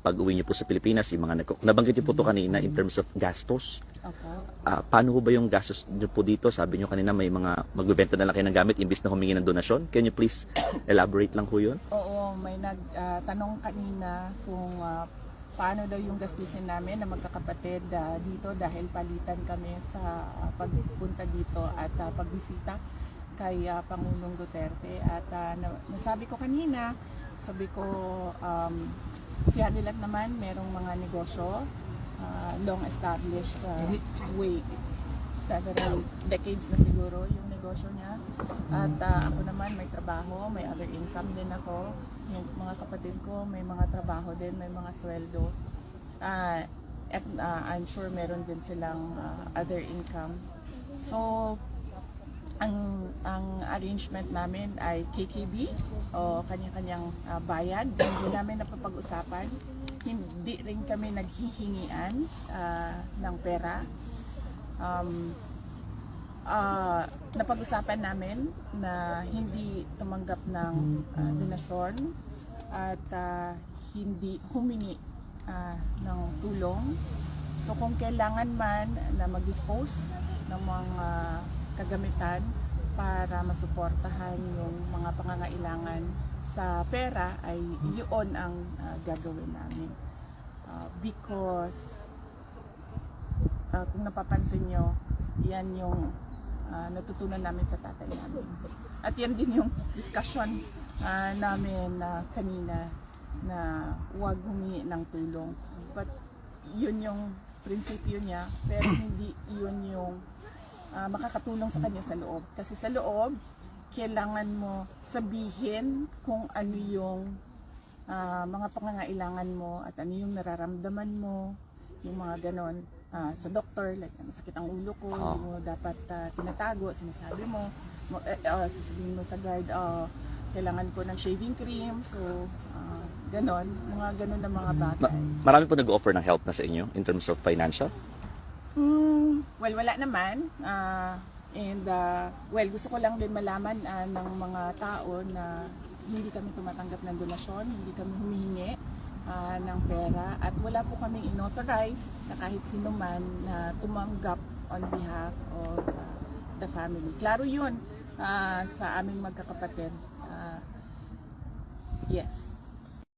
pag-uwi niyo po sa Pilipinas, yung mga nabanggit niyo po to kanina in terms of gastos. Opo. Paano ho ba yung gastos niyo po dito? Sabi niyo kanina may mga magbebenta na lang kayo ng gamit imbis na humingi ng donasyon. Can you please elaborate lang ho yun? Oo, may nagtanong kanina kung paano daw yung gastusin namin na magkakapatid dito dahil palitan kami sa pagpunta dito at pagbisita kay Pangulong Duterte. At nasabi ko kanina, sabi ko si Hanilat naman merong mga negosyo, long established way, several decades na siguro yung negosyo niya. At ako naman may trabaho, may other income din ako. Yung mga kapatid ko may mga trabaho din, may mga sweldo. At I'm sure meron din silang other income. So ang arrangement namin ay KKB o kanya-kanyang bayad. Hindi namin napapag-usapan. Hindi rin kami naghihingian ng pera. Napag-usapan namin na hindi tumanggap ng donasyon at hindi humingi ng tulong. So kung kailangan man na mag-dispose ng mga kagamitan para masuportahan yung mga pangangailangan sa pera, ay yun ang gagawin namin. Because kung napapansin nyo, yan yung natutunan namin sa tatay namin. At yan din yung discussion namin kanina na huwag humingi ng tulong. But yun yung prinsipyo niya, pero hindi yun yung makakatulong sa kanya sa loob. Kasi sa loob, kailangan mo sabihin kung ano yung mga pangangailangan mo at ano yung nararamdaman mo, yung mga ganon. Sa doktor, like masakit ang ulo ko, hindi mo dapat tinatago, sinasabi mo, sasabihin mo sa guard, kailangan ko ng shaving cream, so ganon, mga ganon na mga bagay. Marami po nag-offer ng help na sa inyo in terms of financial? Well, wala naman. Well, gusto ko lang din malaman ng mga tao na hindi kami tumatanggap ng donasyon, hindi kami humihingi ng pera, at wala po kami inauthorize na kahit sino man na tumanggap on behalf of the family. Klaro yun sa aming magkakapatid. Yes.